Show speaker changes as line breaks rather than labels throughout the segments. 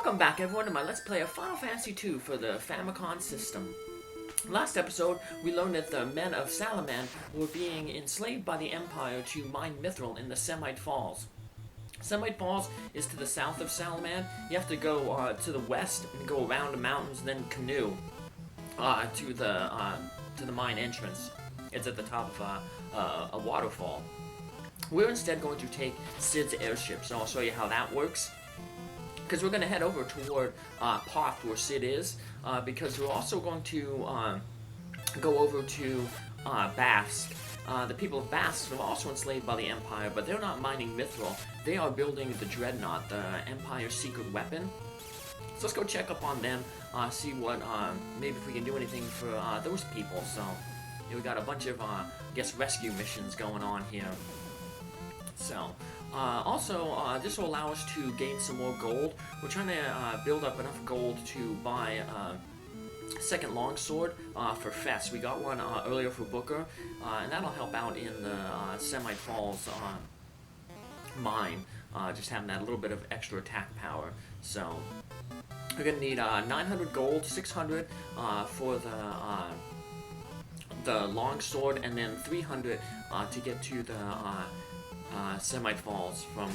Welcome back everyone to my Let's Play of Final Fantasy II for the Famicom system. Last episode, we learned that the men of Salamand were being enslaved by the Empire to mine mithril in the Semite Falls. Semite Falls is to the south of Salamand. You have to go to the west and go around the mountains, then canoe to the mine entrance. It's at the top of a waterfall. We're instead going to take Cid's airship, so I'll show you how that works. Because we're going to head over toward Parth, where Cid is, because we're also going to go over to Bafsk. The people of Bafsk are also enslaved by the Empire, but they're not mining mithril. They are building the Dreadnaught, the Empire's secret weapon. So let's go check up on them, see what, maybe if we can do anything for those people. So, yeah, we got a bunch of, I guess, rescue missions going on here. So, also, this will allow us to gain some more gold. We're trying to build up enough gold to buy a second longsword for Fess. We got one earlier for Booker, and that'll help out in the Semite Falls mine, just having that little bit of extra attack power. So, we're going to need 900 gold, 600 for the longsword, and then 300 to get to the Semite Falls from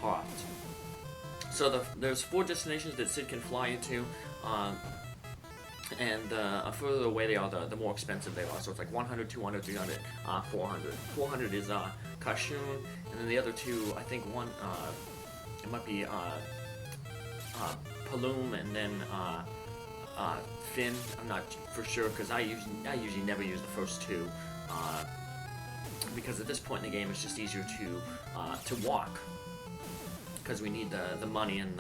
Parth. So there's 4 destinations that Cid can fly into, and the further away they are, the more expensive they are. So it's like 100, 200, 300, 400. 400 is Kashun, and then the other 2, I think one, it might be Paloom, and then Finn. I'm not for sure, because I usually never use the first 2. Because at this point in the game, it's just easier to walk, because we need the money and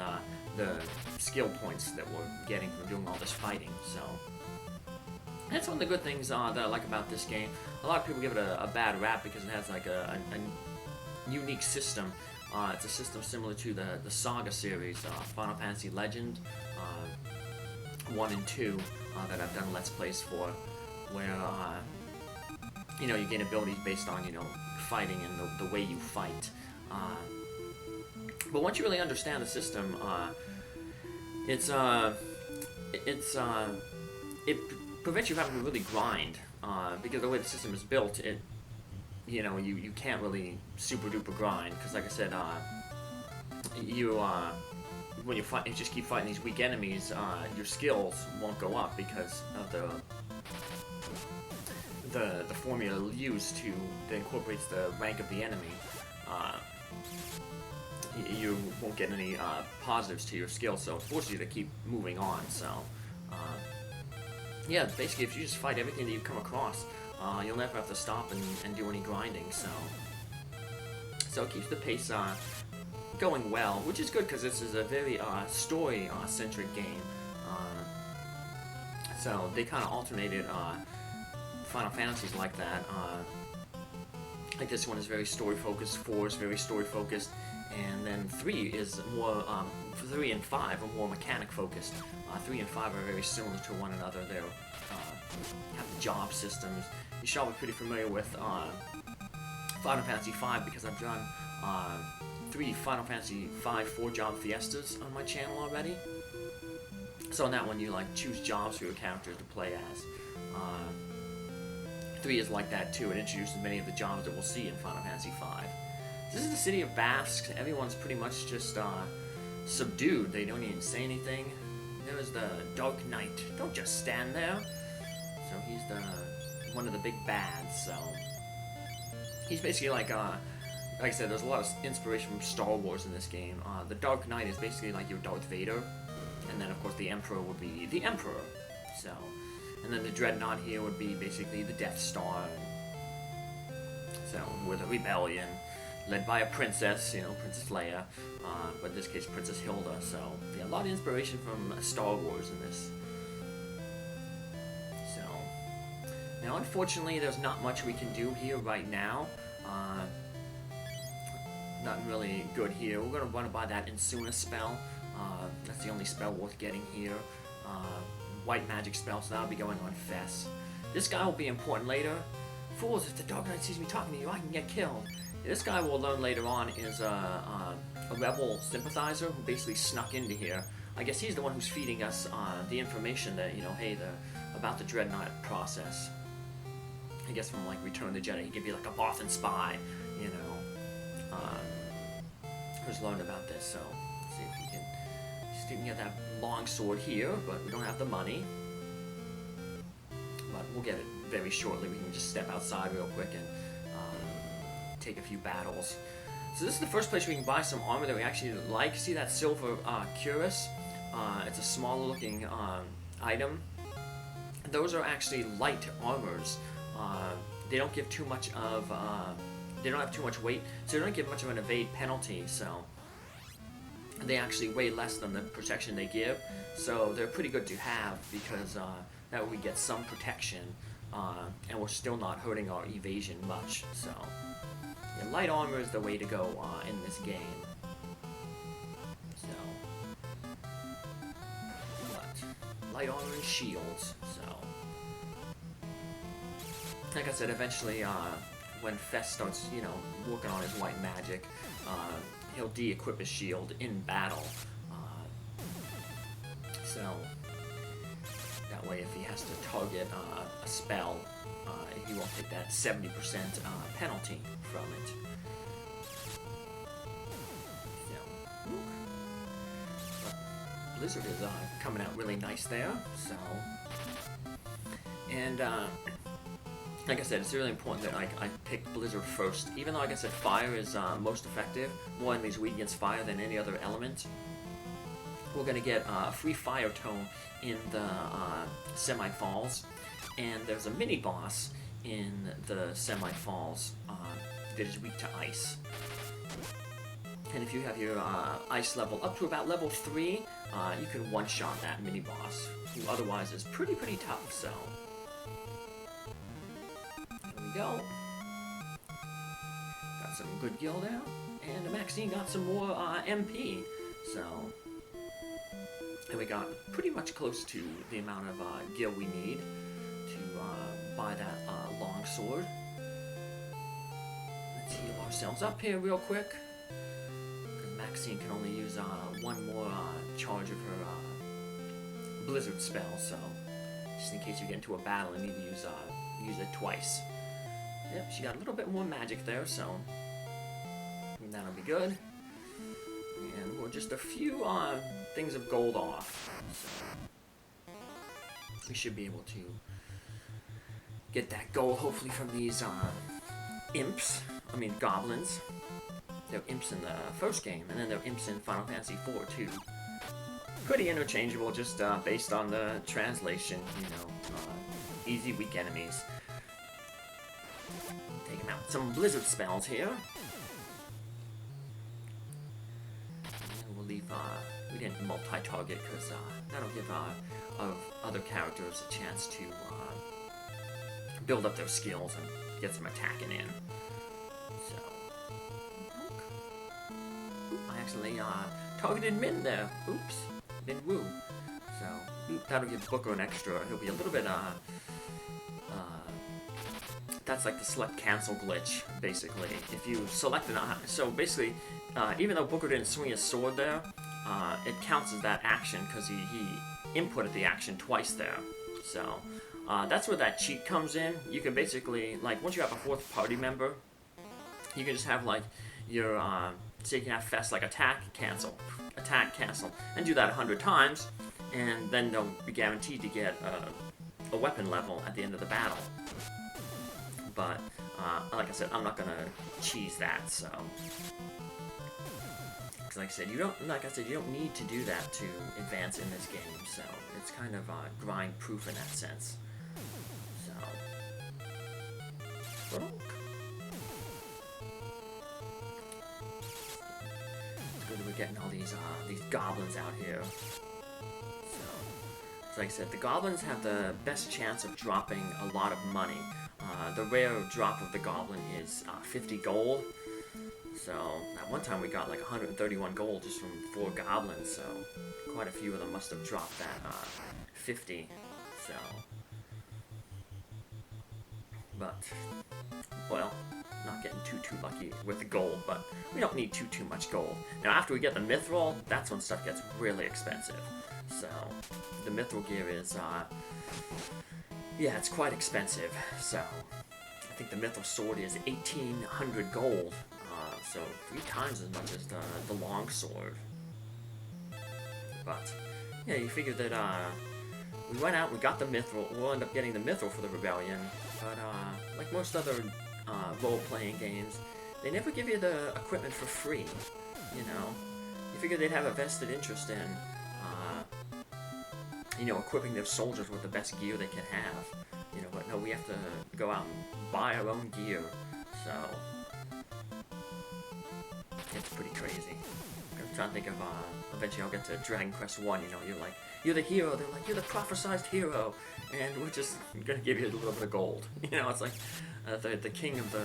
the skill points that we're getting from doing all this fighting. So that's one of the good things that I like about this game. A lot of people give it a bad rap because it has like a unique system. It's a system similar to the Saga series, Final Fantasy Legend 1 and 2 that I've done Let's Plays for, where you know, you gain abilities based on, you know, fighting and the way you fight. But once you really understand the system, it prevents you from having to really grind, because the way the system is built, you know, you can't really super duper grind, because like I said, when you fight, you just keep fighting these weak enemies, your skills won't go up because of the formula used that incorporates the rank of the enemy. You won't get any positives to your skill, so it forces you to keep moving on. So, yeah, basically, if you just fight everything that you come across, you'll never have to stop and do any grinding. So it keeps the pace going well, which is good because this is a very story-centric game. So they kind of alternated Final Fantasies like that. Like this one is very story-focused, 4 is very story-focused, and then 3 is more, 3 and 5 are more mechanic-focused. 3 and 5 are very similar to one another. They have job systems. You should all be pretty familiar with Final Fantasy V because I've done 3 Final Fantasy V 4-job fiestas on my channel already. So in that one, you like choose jobs for your characters to play as. 3 is like that too. It introduces many of the jobs that we'll see in Final Fantasy V. This is the city of Bafsk. Everyone's pretty much just subdued. They don't even say anything. There's the Dark Knight. Don't just stand there. So he's one of the big bads. So he's basically like I said, there's a lot of inspiration from Star Wars in this game. The Dark Knight is basically like your Darth Vader, and then of course the Emperor would be the Emperor. So. And then the Dreadnaught here would be basically the Death Star. So, with a rebellion, led by a princess, you know, Princess Leia, but in this case, Princess Hilda. So, yeah, a lot of inspiration from Star Wars in this. So, now unfortunately, there's not much we can do here right now. Nothing really good here. We're going to run by that Insuna spell. That's the only spell worth getting here. White magic spell, so that'll be going on Fess. This guy will be important later. Fools, if the Dark Knight sees me talking to you, I can get killed. This guy we'll learn later on is a rebel sympathizer who basically snuck into here I guess he's the one who's feeding us the information that, you know, hey, about the Dreadnaught process. I guess from like Return of the Jedi, he could be like a Bothan spy, you know, who's learned about this. So let's see if we can get that long sword here, but we don't have the money. But we'll get it very shortly. We can just step outside real quick and take a few battles. So this is the first place we can buy some armor that we actually like. See that silver cuirass? It's a smaller looking item. Those are actually light armors. They don't give too much of, they don't have too much weight, so they don't give much of an evade penalty, so they actually weigh less than the protection they give, so they're pretty good to have, because that way we get some protection, and we're still not hurting our evasion much, so yeah, light armor is the way to go in this game. So, but light armor and shields, so. Like I said, eventually, when Fess starts, you know, working on his white magic, he'll de-equip his shield in battle. So, that way if he has to target a spell, he won't take that 70% penalty from it. So, but Blizzard is coming out really nice there, so. And, like I said, it's really important that I pick Blizzard first. Even though, like I said, fire is most effective, more enemies weak against fire than any other element. We're going to get a free fire tome in the Semite Falls. And there's a mini-boss in the Semite Falls that is weak to ice. And if you have your ice level up to about level 3, you can one-shot that mini-boss, who otherwise is pretty tough, so. Go. Got some good gil there, and Maxine got some more MP, so and we got pretty much close to the amount of gil we need to buy that long sword. Let's heal ourselves up here real quick, because Maxine can only use one more charge of her blizzard spell, so just in case you get into a battle and need to use it twice. Yep, she got a little bit more magic there, so that'll be good. And we're just a few things of gold off, so we should be able to get that gold, hopefully, from these goblins. They're imps in the first game, and then they're imps in Final Fantasy IV too. Pretty interchangeable, just based on the translation, you know, easy, weak enemies. Taking out some blizzard spells here. And we'll leave, we didn't multi-target because that'll give other characters a chance to build up their skills and get some attacking in. So, I actually targeted Min there. Oops, Minwu. So, that'll give Booker an extra. He'll be a little bit that's like the select cancel glitch, basically. If you select an so basically, even though Booker didn't swing his sword there, it counts as that action because he inputted the action twice there. So that's where that cheat comes in. You can basically, like, once you have a fourth party member, you can just have like your so you can have Fess like attack, cancel, and do that 100 times, and then they'll be guaranteed to get a weapon level at the end of the battle. But, like I said, I'm not gonna cheese that, so. Because like I said, you don't need to do that to advance in this game, so it's kind of grind proof in that sense. So. It's good that we're getting all these goblins out here. So, like I said, the goblins have the best chance of dropping a lot of money. The rare drop of the goblin is 50 gold. So, at one time we got like 131 gold just from 4 goblins, so quite a few of them must have dropped that 50. So, But, well, not getting too lucky with the gold, but we don't need too much gold. Now, after we get the mithril, that's when stuff gets really expensive. So, the mithril gear is, yeah, it's quite expensive. So, I think the mithril sword is 1,800 gold. So 3 times as much as the long sword. But, yeah, you figure that, we went out, we got the mithril, we'll end up getting the mithril for the rebellion, but, like most other, role-playing games, they never give you the equipment for free, you know? You figure they'd have a vested interest in, you know, equipping their soldiers with the best gear they can have, you know, but no, we have to go out and buy our own gear, so it's pretty crazy. I'm trying to think of, eventually I'll get to Dragon Quest 1, you know, you're the hero, they're like, you're the prophesized hero, and we're just gonna give you a little bit of gold. You know, it's like, the king of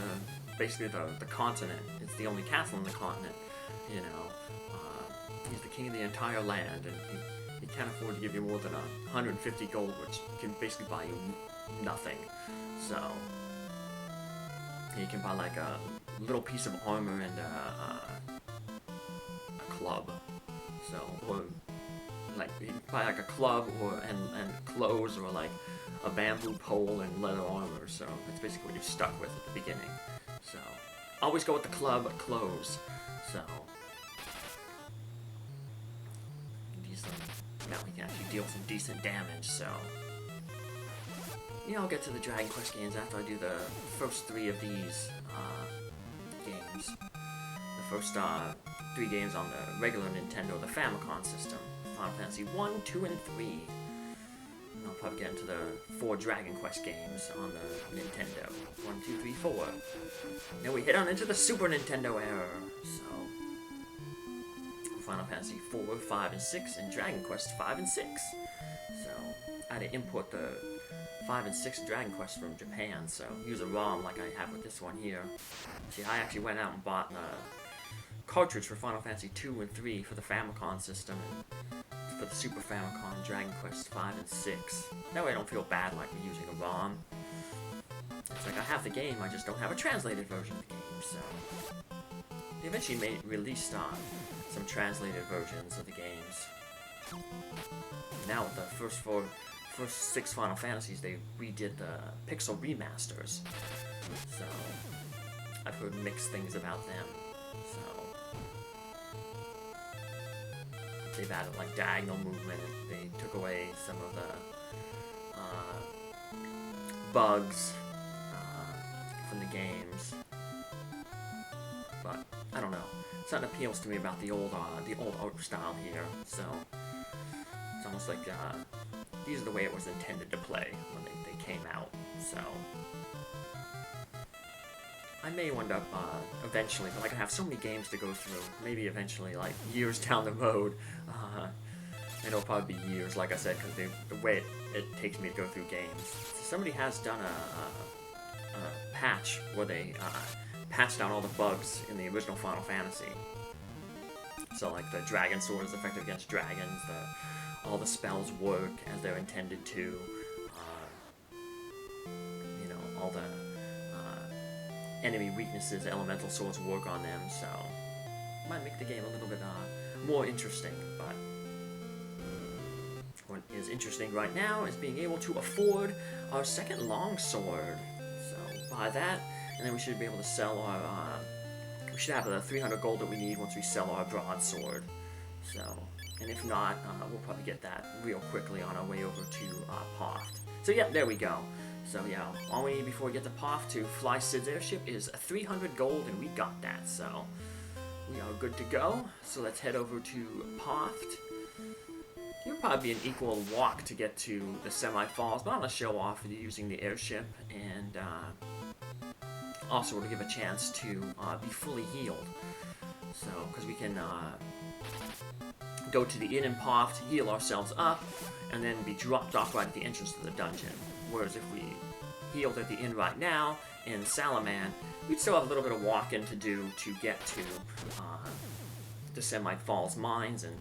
basically the continent, it's the only castle in the continent, you know, he's the king of the entire land, and he can't afford to give you more than 150 gold, which can basically buy you nothing, so, you can buy like a little piece of armor and a club. So, or like you can buy like a club or and clothes, or like a bamboo pole and leather armor. So that's basically what you're stuck with at the beginning. So always go with the club clothes. So now we can actually deal some decent damage. So. Yeah, I'll get to the Dragon Quest games after I do the first 3 of these games. The first 3 games on the regular Nintendo, the Famicom system. Final Fantasy 1, 2, and 3. And I'll probably get into the 4 Dragon Quest games on the Nintendo. 1, 2, 3, 4. Then we head on into the Super Nintendo era. So, Final Fantasy 4, 5, and 6, and Dragon Quest 5 and 6. So, I had to import the 5 and 6 Dragon Quest from Japan, so use a ROM like I have with this one here. See, I actually went out and bought a cartridge for Final Fantasy 2 and 3 for the Famicom system, and for the Super Famicom Dragon Quest 5 and 6. That way I don't feel bad like me using a ROM. It's like I have the game, I just don't have a translated version of the game, so... They eventually released some translated versions of the games. Now with the first 6 Final Fantasies, they redid the pixel remasters. So, I've heard mixed things about them. So, they've added like diagonal movement, and they took away some of the bugs from the games. But, I don't know. Something appeals to me about the old art style here, so it's almost like these are the way it was intended to play when they came out, so I may end up eventually, but like I have so many games to go through, maybe eventually, like years down the road, it'll probably be years, like I said, because the way it takes me to go through games. So somebody has done a patch where they patched out all the bugs in the original Final Fantasy. So like the dragon sword is effective against dragons, all the spells work as they're intended to, you know, all the enemy weaknesses, elemental swords work on them, so might make the game a little bit more interesting, but what is interesting right now is being able to afford our second longsword. So buy that, and then we should be able to sell our, we should have the 300 gold that we need once we sell our broadsword. So, and if not, we'll probably get that real quickly on our way over to Poft. So yeah, there we go. So yeah, all we need before we get to Poft to fly Sid's airship is 300 gold, and we got that, so we are good to go. So let's head over to Poft. It'll probably be an equal walk to get to the Semite Falls, but I'm going to show off using the airship, and also to give a chance to be fully healed. So, because we can go to the inn in Poft, heal ourselves up, and then be dropped off right at the entrance to the dungeon. Whereas if we healed at the inn right now in Salamand, we'd still have a little bit of walking to do to get to the Semite Falls Mines, and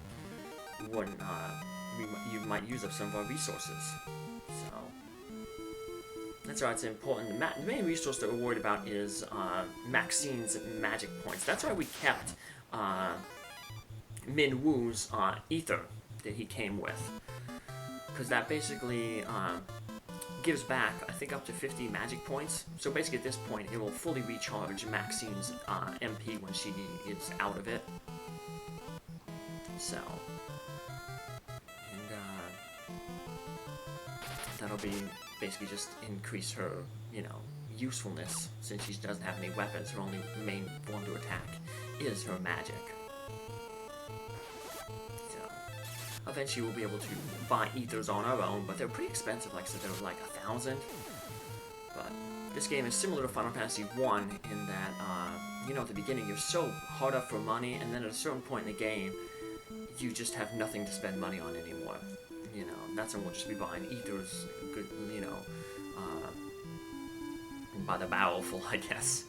you might use up some of our resources. So, That's why it's important. The main resource that we're worried about is Maxine's magic points. That's why we kept Minwu's ether that he came with. Because that basically gives back, I think, up to 50 magic points. So basically at this point, it will fully recharge Maxine's MP when she is out of it. So, and that'll be basically just increase her, you know, usefulness, since she doesn't have any weapons. Her only main form to attack is her magic. So, eventually we'll be able to buy ethers on our own, but they're pretty expensive. Like I said, they're like 1,000. But this game is similar to Final Fantasy 1 in that, you know, at the beginning you're so hard up for money, and then at a certain point in the game, you just have nothing to spend money on anymore. You know, that's when we'll just be buying ethers, good, you know, by the barrelful, I guess.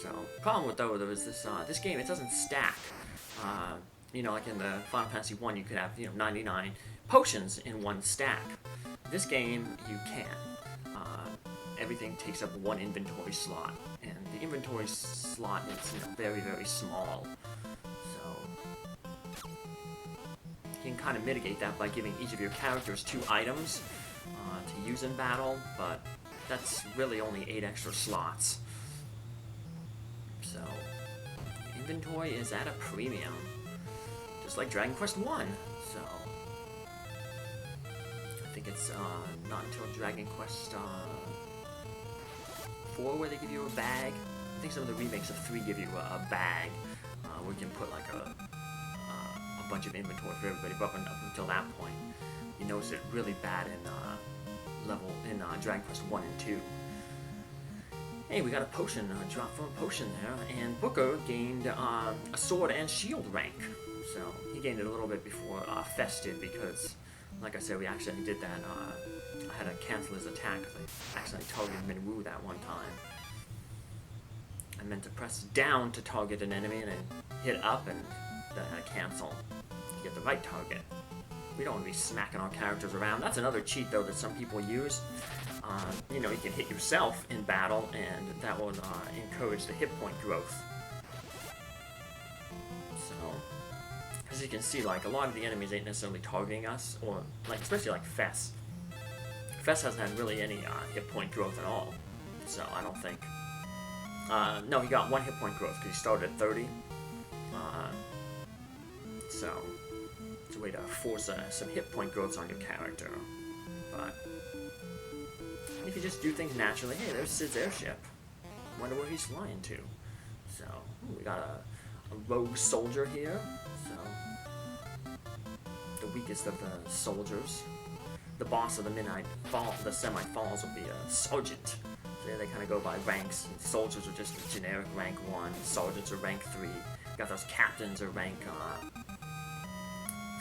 So, problem with though is this game, it doesn't stack. You know, like in the Final Fantasy 1, you could have, you know, 99 potions in one stack. This game, you can. Everything takes up one inventory slot, and the inventory slot is, you know, very, very small. So, you can kind of mitigate that by giving each of your characters 2 items to use in battle, but that's really only 8 extra slots. So, inventory is at a premium, just like Dragon Quest 1. So, I think it's not until Dragon Quest 4 where they give you a bag. I think some of the remakes of 3 give you a bag where you can put like a bunch of inventory for everybody, but up until that point, you notice it really bad in Dragon Quest 1 and 2. Hey, we got a potion, drop from a potion there, and Booker gained a sword and shield rank. So he gained it a little bit before Fess did, because, like I said, we accidentally did that. I had to cancel his attack because I accidentally targeted Minwu that one time. I meant to press down to target an enemy and then hit up, and then I had to cancel to get the right target. We don't want to be smacking our characters around. That's another cheat, though, that some people use. You know, you can hit yourself in battle, and that will encourage the hit point growth. So, as you can see, like, a lot of the enemies ain't necessarily targeting us, or, like, especially like Fess. Fess hasn't had really any hit point growth at all, so I don't think. No, he got 1 hit point growth because he started at 30. So, it's a way to force some hit point growths on your character. But if you just do things naturally, hey, there's Cid's airship. Wonder where he's flying to. So, we got a rogue soldier here. So, the weakest of the soldiers. The boss of the Semite Falls will be a sergeant. So they kind of go by ranks. Soldiers are just generic rank 1. Sergeants are rank 3. Got those captains are rank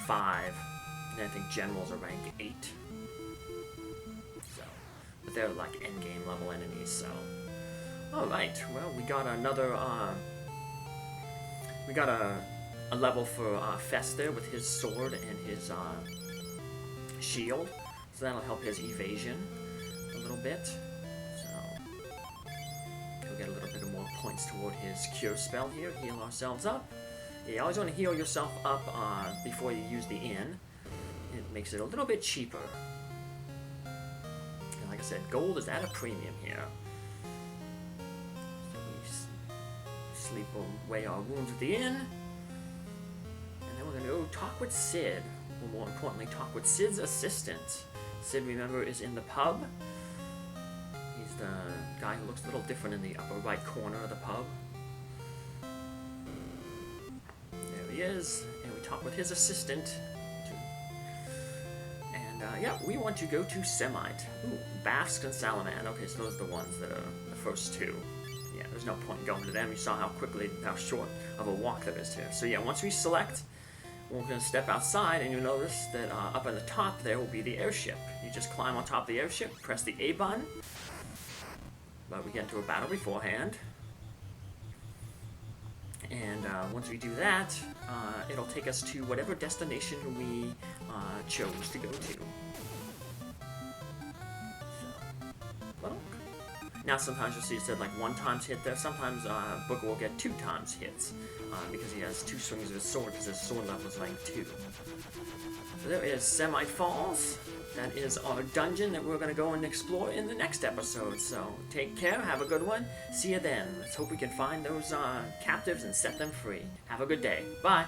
5. And then I think generals are rank 8. So, but they're like endgame level enemies. So, all right. Well, we got another. We got a level for Fess there with his sword and his shield. So that'll help his evasion a little bit. So we'll get a little bit of more points toward his cure spell here. Heal ourselves up. Yeah, you always want to heal yourself up before you use the inn. It makes it a little bit cheaper. And like I said, gold is at a premium here. So we sleep away our wounds at the inn. And then we're going to go talk with Cid. Or more importantly, talk with Cid's assistant. Cid, remember, is in the pub. He's the guy who looks a little different in the upper right corner of the pub. There he is, and we talk with his assistant. And, yeah, we want to go to Semite. Ooh, Bafsk and Salamand. Okay, so those are the ones that are the first 2. Yeah, there's no point in going to them. You saw how short of a walk there is here. So, yeah, once we select, we're going to step outside, and you'll notice that up on the top there will be the airship. You just climb on top of the airship, press the A button, but we get into a battle beforehand. And once we do that, it'll take us to whatever destination we chose to go to. So, well, Now sometimes you'll see it said like 1 times hit there. Sometimes Booker will get 2 times hits because he has 2 swings of his sword because his sword level is rank 2. So there is Semite Falls. That is our dungeon that we're going to go and explore in the next episode. So take care, have a good one. See you then. Let's hope we can find those captives and set them free. Have a good day. Bye.